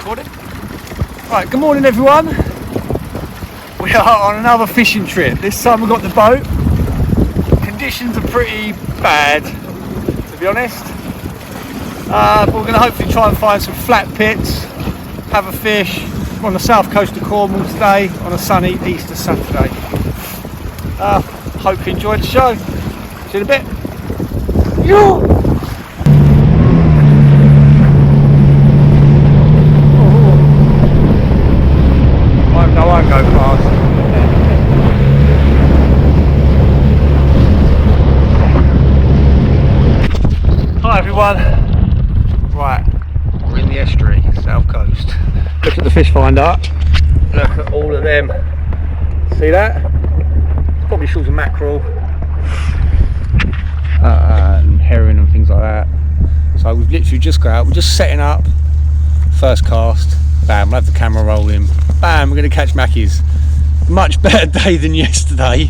recording. Right, good morning everyone. We are on another fishing trip. This time we've got the boat. Conditions are pretty bad, to be honest. But we're going to hopefully try and find some flat pits, have a fish. We're on the south coast of Cornwall today on a sunny Easter Saturday. Hope you enjoyed the show. See you in a bit. Yo! I won't go fast. Hi everyone. Right, we're in the estuary, south coast. Look at the fish finder. Look at all of them. See that? Probably shows of mackerel and herring and things like that. So we've literally just got out. We're just setting up. First cast. Bam, we'll have the camera rolling. Bam, we're going to catch mackies. Much better day than yesterday.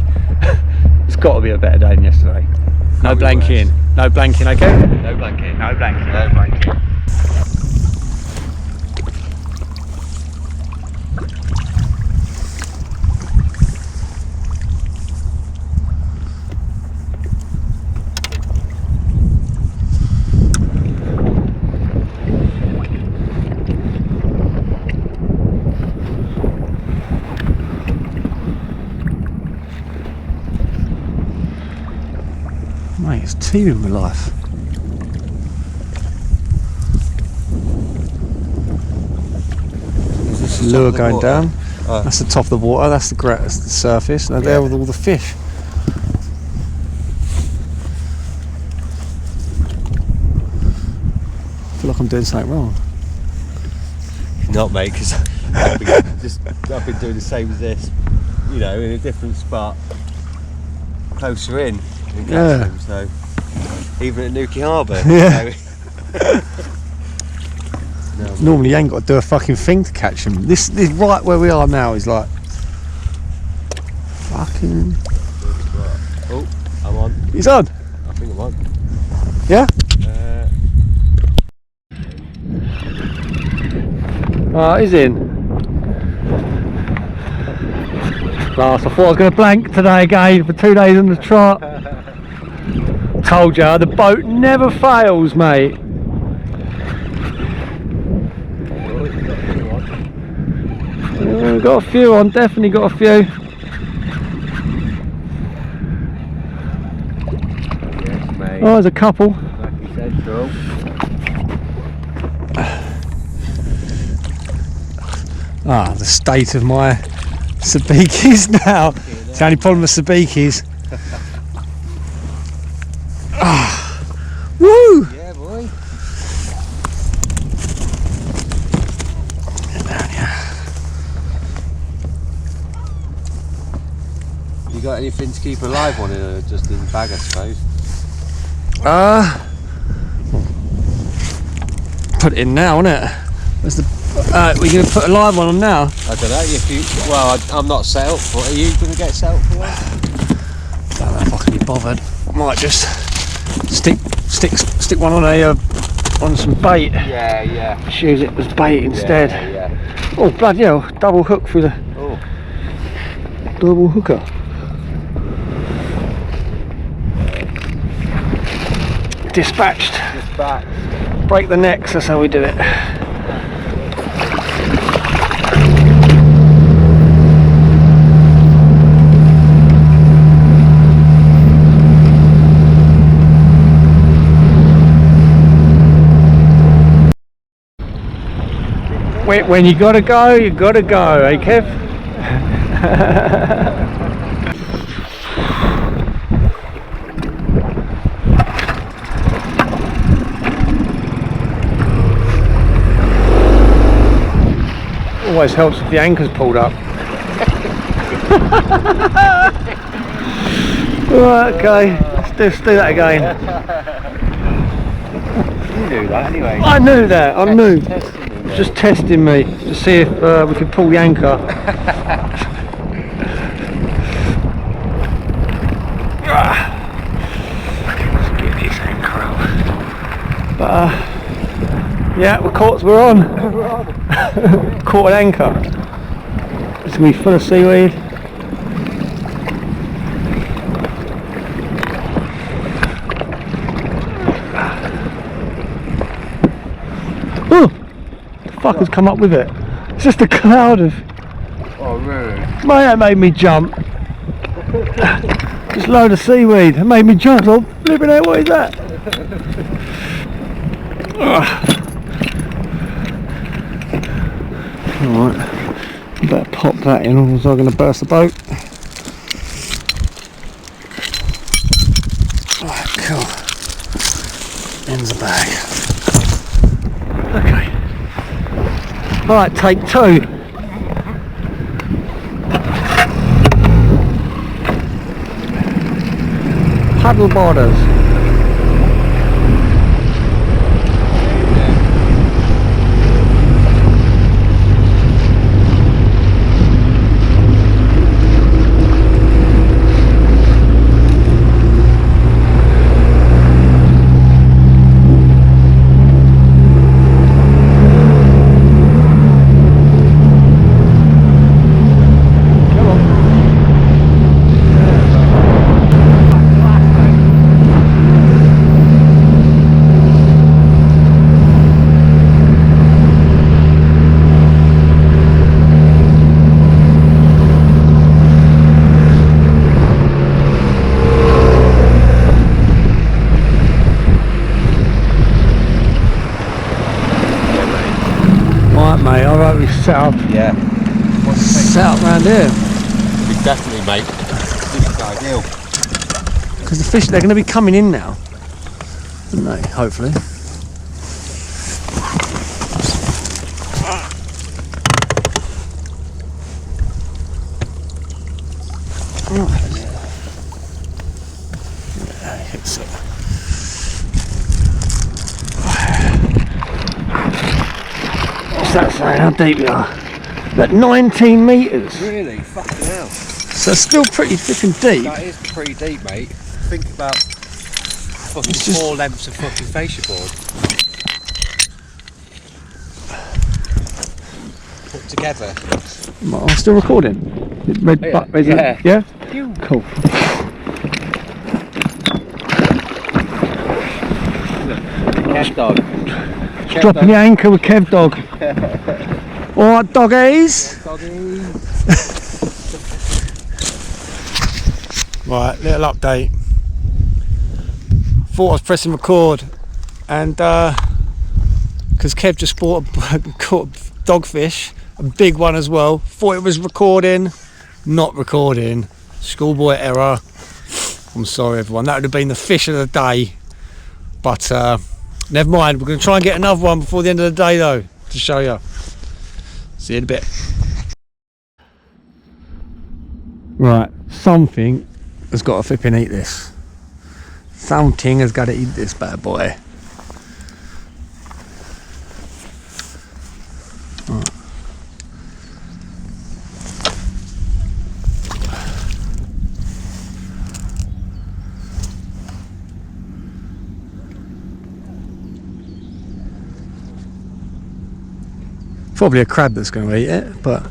It's got to be a better day than yesterday. No blanking. No blanking, okay? No blanking. No blanking. No blanking. Mate, it's teeming with life. There's a lure going down. Oh. That's the top of the water, that's the surface. Now there with all the fish. I feel like I'm doing something wrong. Not, mate, because I've been doing the same as this, you know, in a different spot, closer in. Yeah. So even at Newquay Harbour. Yeah. No, normally you ain't got to do a fucking thing to catch them. This right where we are now is like fucking. Oh, I'm on. He's on. I think I'm on. Yeah. He's in. Class. I thought I was going to blank today again for 2 days on the trot. Told ya, the boat never fails, mate. Got a few on, definitely got a few. Yes, mate. Oh, there's a couple. Lucky Central. The state of my sabikis now. It's the only problem with sabikis. Woo! Yeah, boy. You got anything to keep alive on it, or just in the bag, I suppose? Put it in now, innit? Where's the? We're gonna put a live one on now. I don't know. If you, well, I'm not set up for it. Are you going to get set up for one? I don't know if I can be bothered. I might just stick one on on some bait. Yeah. Just use it as bait instead. Yeah. Oh bloody hell! Double hook through the. Oh. Double hooker. Dispatched. Break the necks. That's how we do it. When you gotta go, eh, Kev? Always helps if the anchor's pulled up. Right, okay, let's do that again. You knew that anyway. I knew that, I knew. Just testing me to see if we could pull the anchor. Let's get this anchor up. But, Yeah, we're on. Caught an anchor. It's going to be full of seaweed. Oh! The fuck has come up with it? It's just a cloud of... Oh, really? Mate, that made me jump. Just a load of seaweed. It made me jump. I'm flipping out, what is that? Alright, better pop that in, or else I'm going to burst the boat. Alright, cool. In the bag. Okay. Alright, take 2. Paddle boarders. Mate, alright, we set up. Yeah. Set up round here. Definitely, mate. This is ideal. Because the fish, they're going to be coming in now, aren't they? Hopefully. Yeah, hits it. What's that saying? How deep you are? About 19 metres. Really? Fucking hell. So it's still pretty flipping deep. That is pretty deep, mate. Think about fucking It's just 4 lengths of fucking fascia board put together. I'm still recording. Red Oh, yeah. button, is Yeah. it? Yeah? Cool. Kev dog. Dropping the anchor with Kev dog. Alright, doggies. Right, little update. Thought I was pressing record, and because Kev just caught a dogfish, a big one as well. Thought it was recording, not recording. Schoolboy error. I'm sorry, everyone. That would have been the fish of the day, but never mind. We're going to try and get another one before the end of the day, though, to show you. See you in a bit. Right, something has got to flipping eat this. Something has got to eat this bad boy. Right. Probably a crab that's going to eat it, but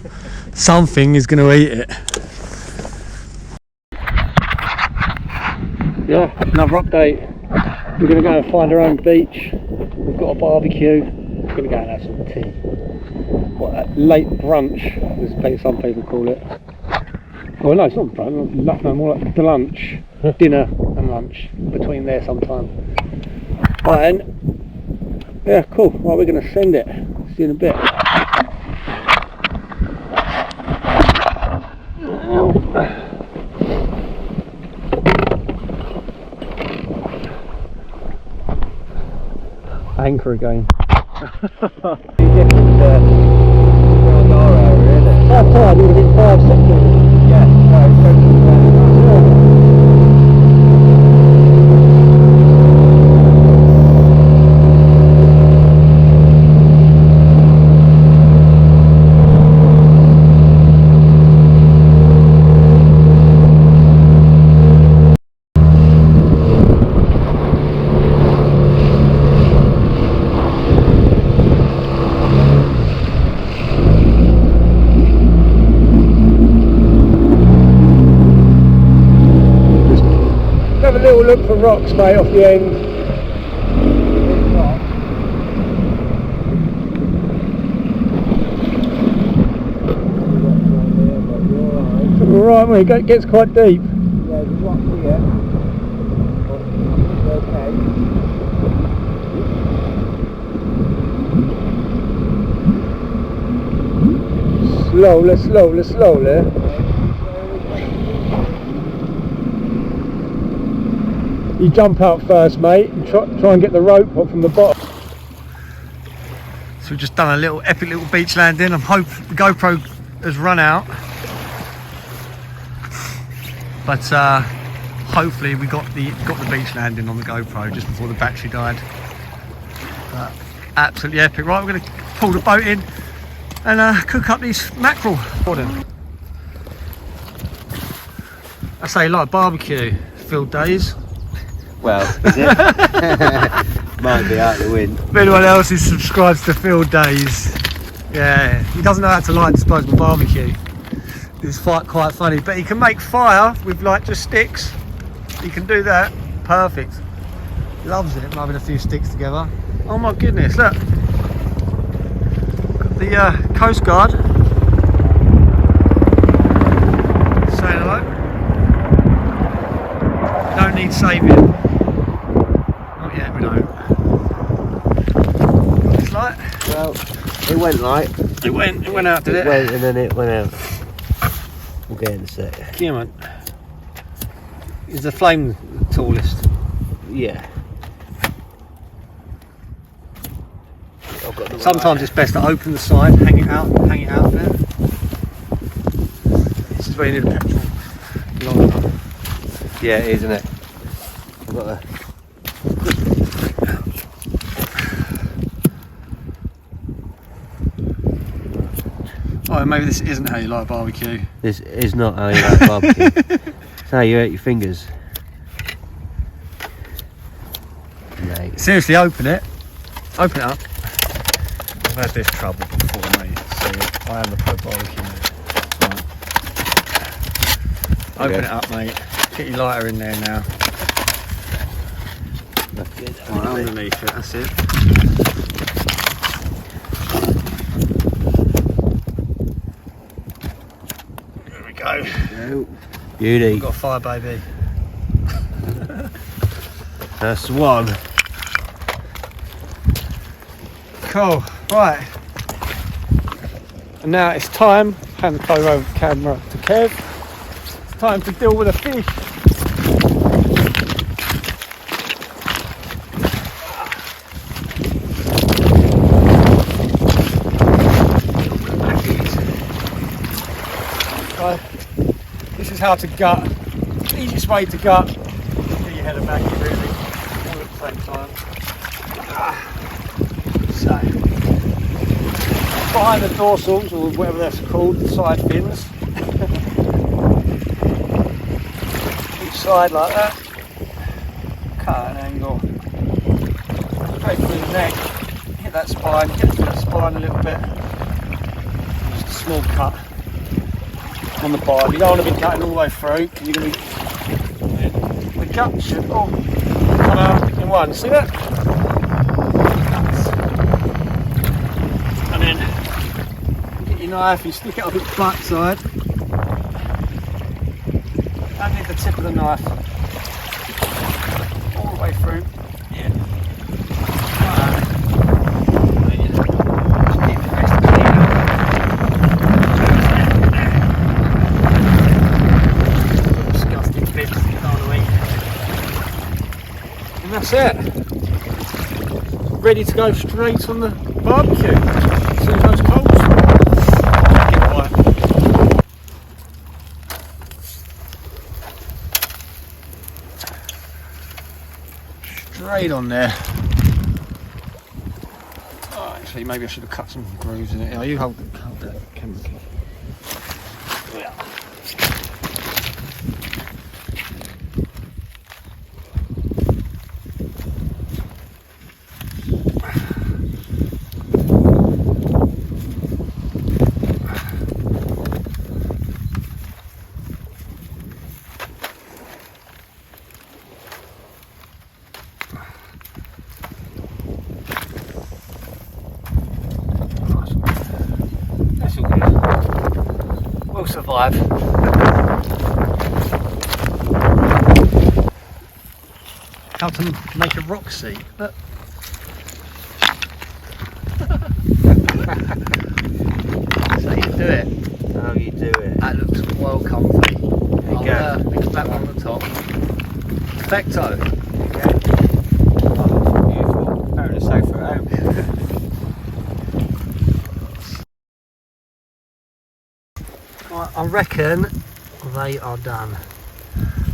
something is going to eat it. Yeah, another update. We're going to go and find our own beach. We've got a barbecue. We're going to go and have some tea. What, a late brunch, as some people call it. Well, no, it's not brunch. No, more like the lunch, dinner and lunch. Between there sometime. Right then. Yeah, cool. Right, we're going to send it. See you in a bit. Anchor again. That time would have been 5 seconds. Yeah, for rocks, mate, off the end. Alright, mate, it gets quite deep. Yeah, there's rocks here. But okay. Slowly. You jump out first, mate, and try and get the rope up from the bottom. So we've just done a epic little beach landing. I hope the GoPro has run out, but hopefully we got the beach landing on the GoPro just before the battery died. But absolutely epic. Right, we're going to pull the boat in and cook up these mackerel. I say, like barbecue field days. Well, is it? Might be out the wind. If anyone else is subscribed to Field Days, yeah, he doesn't know how to light disposable barbecue. It's quite funny, but he can make fire with like just sticks. He can do that, perfect. Loves it, rubbing a few sticks together. Oh my goodness, look. Got the Coast Guard saying hello. Don't need saving. Yeah, we don't. It's like. Well, it went light. It went out, did it? It went and then it went out. We'll get in a sec. Yeah, man. Is the flame the tallest? Yeah. Sometimes it's best to open the side, hang it out there. This is where you need a petrol. Yeah, it is, isn't it? I've got the. Oh, maybe this isn't how you like barbecue. This is not how you like barbecue. It's how you eat your fingers. Mate. Seriously, open it. Open it up. I've had this trouble before, mate. So I am the pro barbecue mate. Right. Open it up, mate. Get your lighter in there now. Right, underneath it, that's it. There we go. Beauty. We've got a fire, baby. That's one. Cool, right. And now it's time, hand the camera to Kev. It's time to deal with a fish. This is how to gut. Easiest way to gut. Get your head back really, all at the same time. So, behind the dorsals, or whatever that's called, the side fins. Each side like that. Cut at an angle. Straight through the neck. Hit that spine, get through that spine a little bit. Just a small cut on the barb. You don't want to be cutting all the way through, because you're going to be. The gut should all come out in one. See that? And then get your knife, you stick it up its butt side. Don't need the tip of the knife. All the way through. Yeah. That's it. Ready to go straight on the barbecue. As soon as those coals get white. Straight on there. Oh, actually, maybe I should have cut some grooves in it. Oh, you hold that camera. Yeah. survive. How to make a rock seat. Look. So you do it. How you do it? That looks well comfy. There you go. Mix that on the top. Perfecto. Oh, beautiful. Better than a sofa at home. Right, I reckon they are done.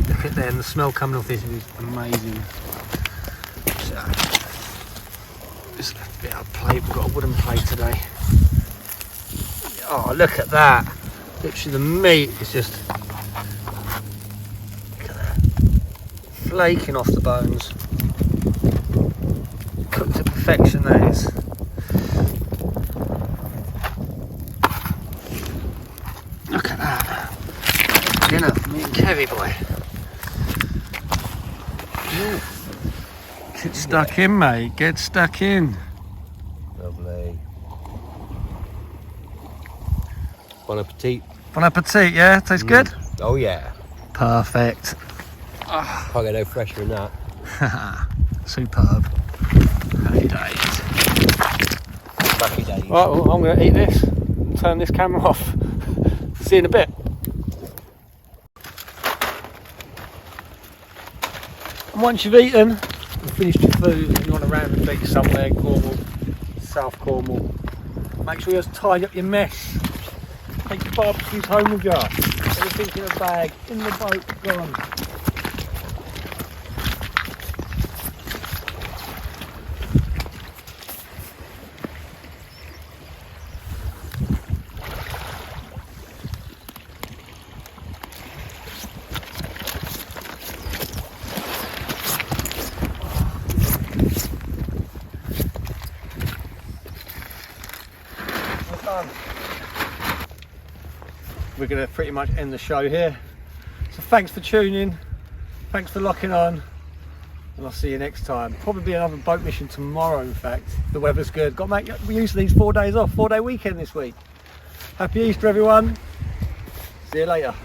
Look at them, the smell coming off this is amazing. So, just a bit of plate, we've got a wooden plate today. Oh, look at that. Literally the meat is just, look at that, flaking off the bones. Cooked to perfection, that is. Look at that. Dinner for me and Kevy boy. Get stuck in, mate. Get stuck in. Lovely. Bon appetit. Bon appetit, yeah? Tastes good? Oh yeah. Perfect. Can't get no fresher than that. Superb. Happy days. Lucky days. Right, well, I'm going to eat this and turn this camera off. See you in a bit. And once you've eaten and finished your food and you're on a random beach somewhere, Cornwall, South Cornwall, make sure you just tidy up your mess. Take your barbecues home with you. Everything in a bag, in the boat, gone. We're going to pretty much end the show here. So thanks for tuning, thanks for locking on, and I'll see you next time. Probably another boat mission tomorrow, in fact. The weather's good. Got to make use of these 4 days off, 4-day weekend this week. Happy Easter, everyone. See you later.